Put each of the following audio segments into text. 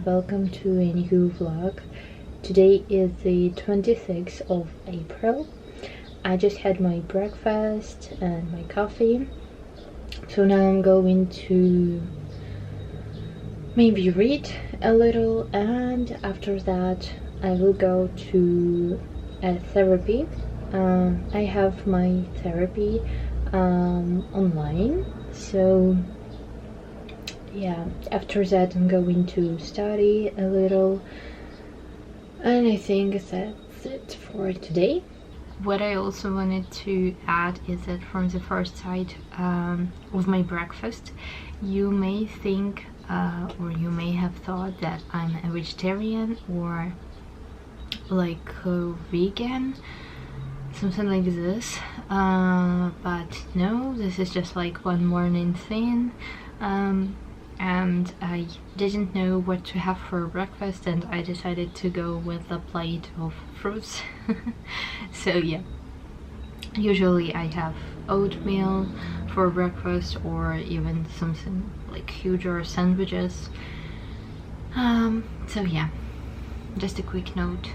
welcome to a new vlog. Today is the 26th of April. I just had my breakfast and my coffee, so now I'm going to maybe read a little, and after that I will go to a therapy. I have my therapy online, so yeah, after that I'm going to study a little, and I think that's it for today. What I also wanted to add is that from the first sight of my breakfast, you may think or you may have thought that I'm a vegetarian or like a vegan, something like this, but no, this is just like one morning thing, and I didn't know what to have for breakfast, and I decided to go with a plate of fruits. So yeah, usually I have oatmeal for breakfast, or even something like huger sandwiches. So yeah, just a quick note.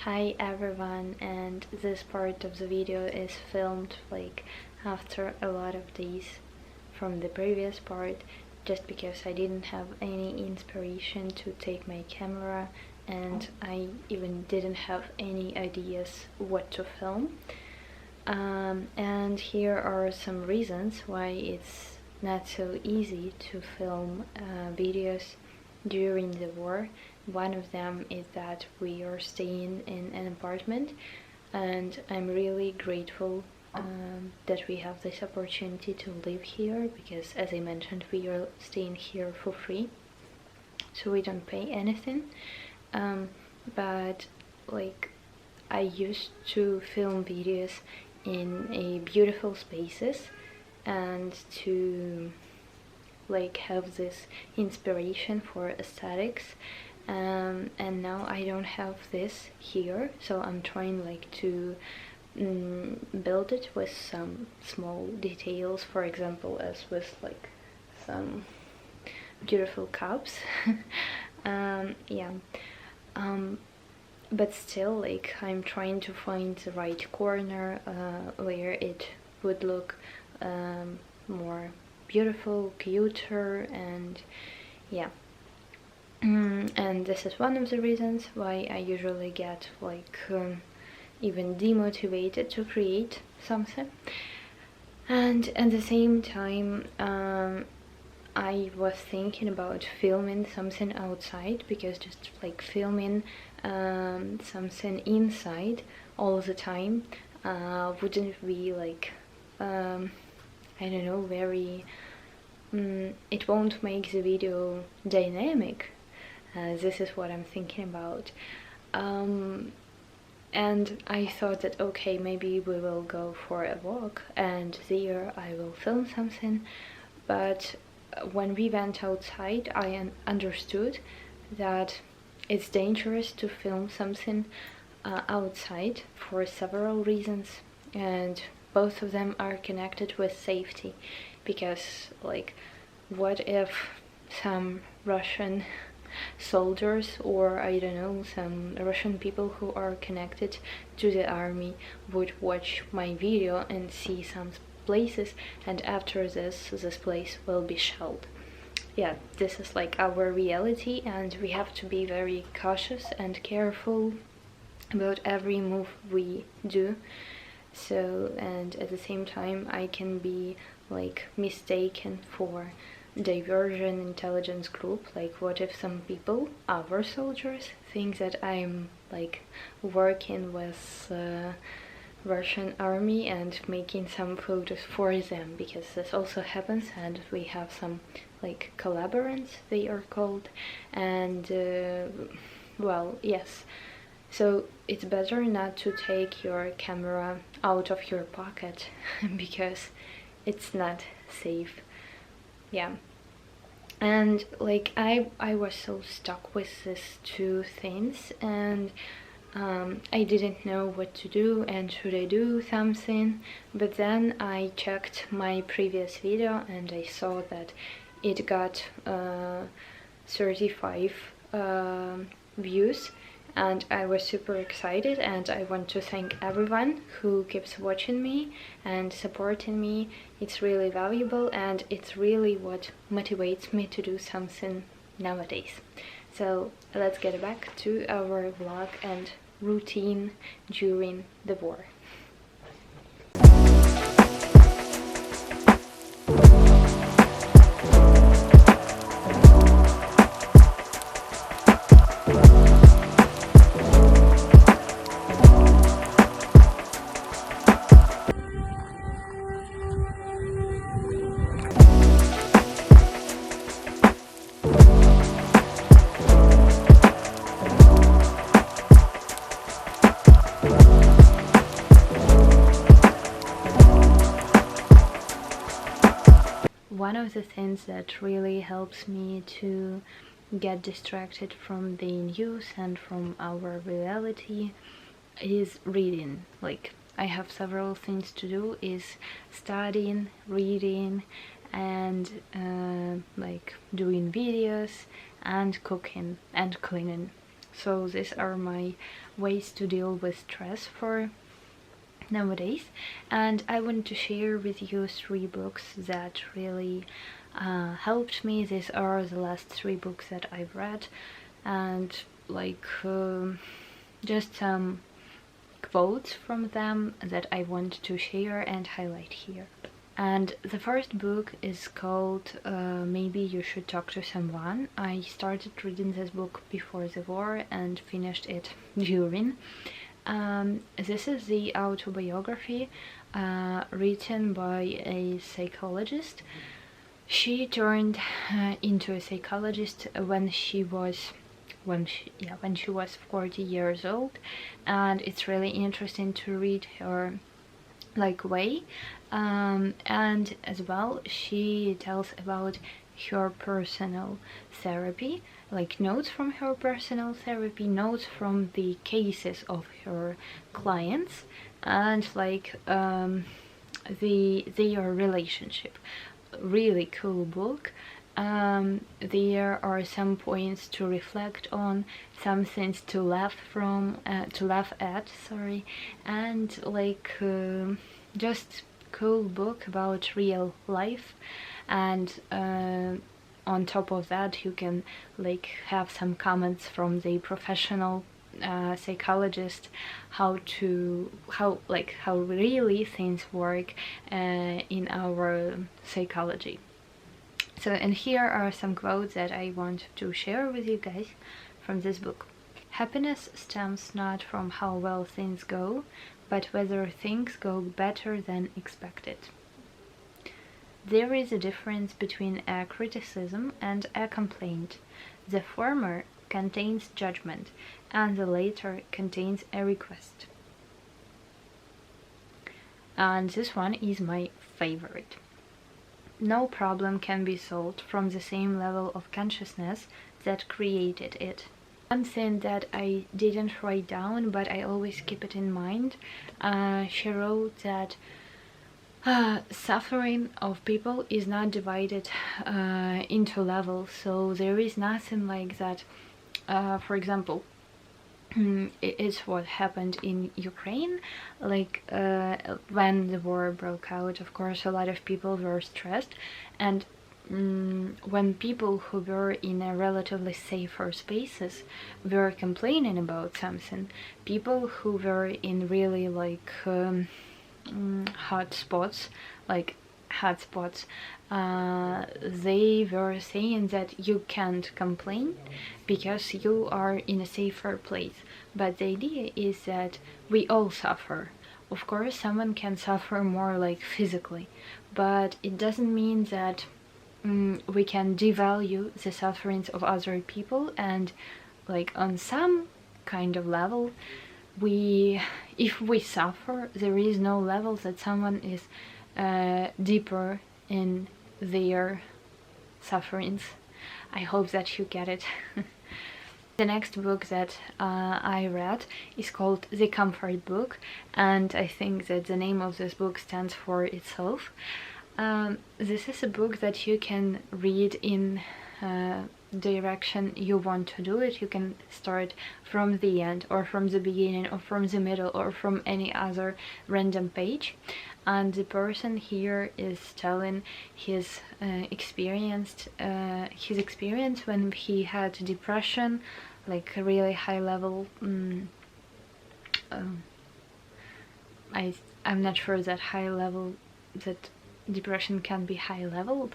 Hi everyone, and this part of the video is filmed like after a lot of days from the previous part, just because I didn't have any inspiration to take my camera, and I even didn't have any ideas what to film. And here are some reasons why it's not so easy to film videos during the war. One of them is that we are staying in an apartment, and I'm really grateful that we have this opportunity to live here, because as I mentioned, we are staying here for free, so we don't pay anything. But like, I used to film videos in a beautiful spaces and to like have this inspiration for aesthetics, and now I don't have this here, so I'm trying like to build it with some small details, for example as with like some beautiful cups. Yeah, but still, like, I'm trying to find the right corner where it would look more beautiful, cuter, and yeah. And this is one of the reasons why I usually get like even demotivated to create something. And at the same time, I was thinking about filming something outside, because just like filming something inside all the time wouldn't be like I don't know, very it won't make the video dynamic. This is what I'm thinking about. And I thought that okay, maybe we will go for a walk and there I will film something, but when we went outside I understood that it's dangerous to film something outside for several reasons, and both of them are connected with safety, because like, what if some Russian soldiers, or I don't know, some Russian people who are connected to the army would watch my video and see some places, and after this place will be shelled. Yeah, this is like our reality, and we have to be very cautious and careful about every move we do. So, and at the same time I can be like mistaken for diversion intelligence group. Like, what if some people, our soldiers, think that I'm like working with Russian army and making some photos for them, because this also happens, and we have some like collaborants, they are called, and well, yes. So it's better not to take your camera out of your pocket because it's not safe. Yeah. And like, I was so stuck with these two things, and I didn't know what to do and should I do something, but then I checked my previous video and I saw that it got 35 views, and I was super excited, and I want to thank everyone who keeps watching me and supporting me. It's really valuable and it's really what motivates me to do something nowadays. So let's get back to our vlog and routine during the war. One of the things that really helps me to get distracted from the news and from our reality is reading. Like, I have several things to do, is studying, reading, and like doing videos and cooking and cleaning. So these are my ways to deal with stress for nowadays, and I want to share with you 3 books that really helped me. These are the last 3 books that I've read, and like just some quotes from them that I want to share and highlight here. And the first book is called Maybe You Should Talk to Someone. I started reading this book before the war and finished it during. This is the autobiography written by a psychologist. She turned into a psychologist when she was 40 years old, and it's really interesting to read her like way, and as well she tells about her personal therapy, like notes from her personal therapy, notes from the cases of her clients, and like their relationship. Really cool book. There are some points to reflect on, some things to laugh at, sorry, and like just cool book about real life. And on top of that, you can like have some comments from the professional psychologist, how really things work in our psychology. So, and here are some quotes that I want to share with you guys from this book. Happiness stems not from how well things go, but whether things go better than expected. There is a difference between a criticism and a complaint. The former contains judgment, and the latter contains a request. And this one is my favorite. No problem can be solved from the same level of consciousness that created it. One thing that I didn't write down, but I always keep it in mind, she wrote that suffering of people is not divided into levels, so there is nothing like that. For example, it's what happened in Ukraine, like when the war broke out. Of course, a lot of people were stressed, and when people who were in a relatively safer spaces were complaining about something, people who were in really like hot spots, they were saying that you can't complain because you are in a safer place. But the idea is that we all suffer. Of course, someone can suffer more like physically, but it doesn't mean that we can devalue the sufferings of other people, and like on some kind of level, if we suffer, there is no level that someone is deeper in their sufferings. I hope that you get it. The next book that I read is called The Comfort Book, and I think that the name of this book stands for itself. This is a book that you can read in direction you want to do it. You can start from the end, or from the beginning, or from the middle, or from any other random page. And the person here is telling his experience when he had depression, like a really high level. I'm not sure that that depression can be high leveled,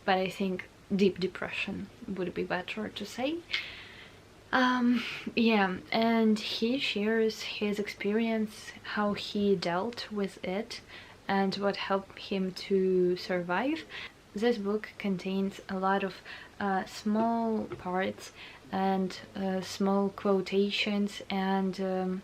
but I think deep depression would be better to say. Yeah, and he shares his experience, how he dealt with it, and what helped him to survive. This book contains a lot of small parts and small quotations and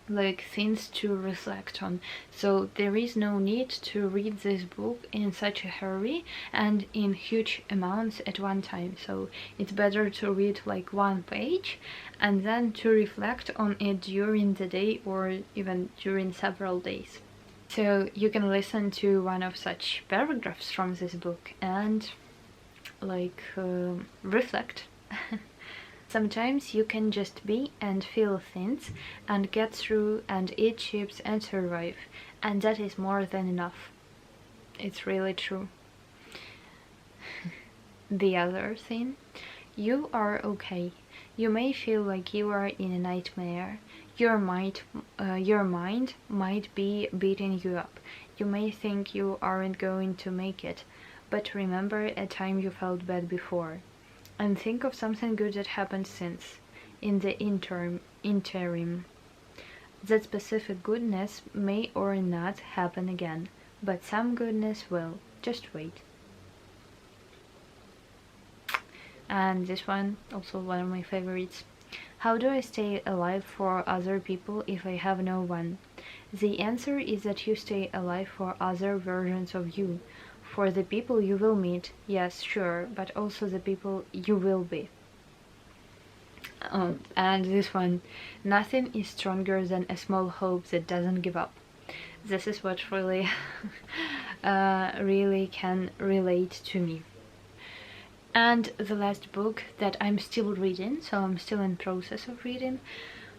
like things to reflect on. So there is no need to read this book in such a hurry and in huge amounts at one time. So it's better to read like one page and then to reflect on it during the day or even during several days. So you can listen to one of such paragraphs from this book and like reflect. Sometimes you can just be and feel things and get through and eat chips and survive, and that is more than enough. It's really true. The other thing, you are okay. You may feel like you are in a nightmare. Your mind might be beating you up. You may think you aren't going to make it, but remember a time you felt bad before. And think of something good that happened since, in the interim. That specific goodness may or not happen again, but some goodness will. Just wait. And this one, also one of my favorites. How do I stay alive for other people if I have no one? The answer is that you stay alive for other versions of you. For the people you will meet, yes, sure, but also the people you will be. Oh, and this one, nothing is stronger than a small hope that doesn't give up. This is what really, really can relate to me. And the last book that I'm still reading, so I'm still in process of reading,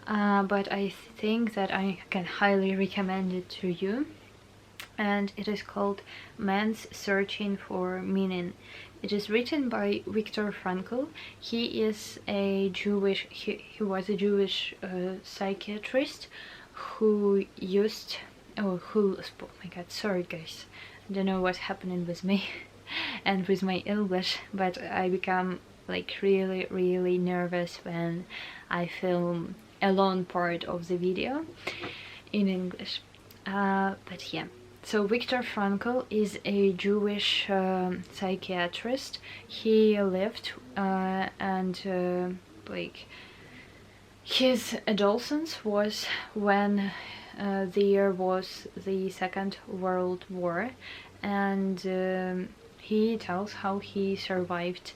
but I think that I can highly recommend it to you. And it is called Man's Searching for Meaning. It is written by Viktor Frank. He is a Jewish, he was a Jewish psychiatrist who used, oh my god, sorry guys, I don't know what's happening with me and with my English, but I become like really nervous when I film a long part of the video in English. But yeah. So Viktor Frankl is a Jewish psychiatrist. He lived and like his adolescence was when there was the Second World War, and he tells how he survived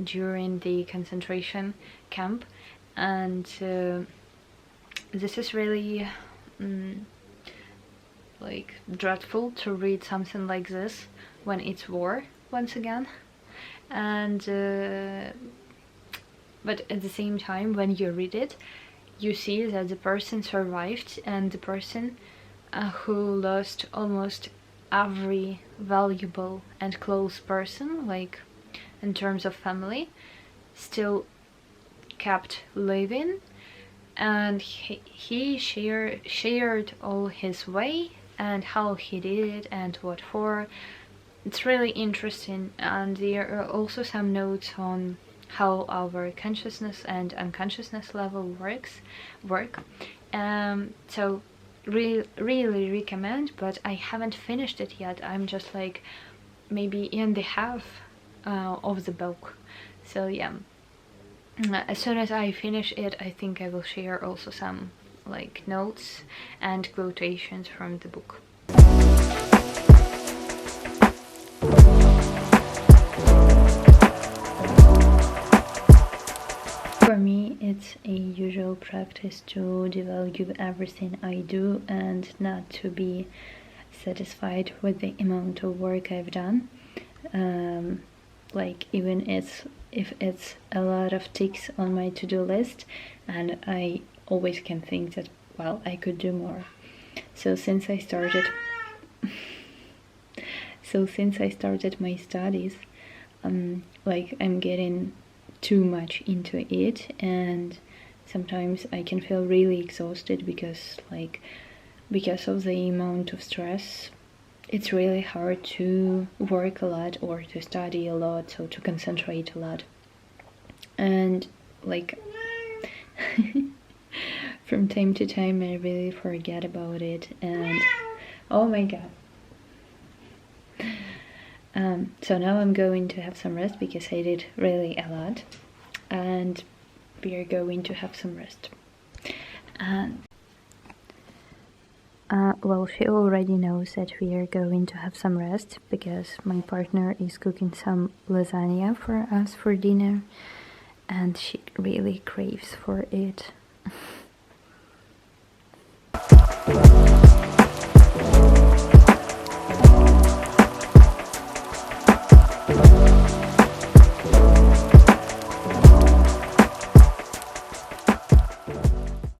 during the concentration camp, and this is really like dreadful to read something like this when it's war once again, and but at the same time when you read it you see that the person survived, and the person who lost almost every valuable and close person, like in terms of family, still kept living, and he shared all his way and how he did it and what for. It's really interesting, and there are also some notes on how our consciousness and unconsciousness level work. So really recommend, but I haven't finished it yet. I'm just like maybe in the half of the book. So yeah, as soon as I finish it, I think I will share also some like notes and quotations from the book. For me, it's a usual practice to devalue everything I do and not to be satisfied with the amount of work I've done. Like even if it's a lot of ticks on my to-do list, and I always can think that, well, I could do more. So since I started my studies, like I'm getting too much into it, and sometimes I can feel really exhausted because of the amount of stress. It's really hard to work a lot or to study a lot, so to concentrate a lot. And like from time to time I really forget about it, and oh my god. So now I'm going to have some rest because I did really a lot, and we are going to have some rest. And well, she already knows that we are going to have some rest because my partner is cooking some lasagna for us for dinner, and she really craves for it.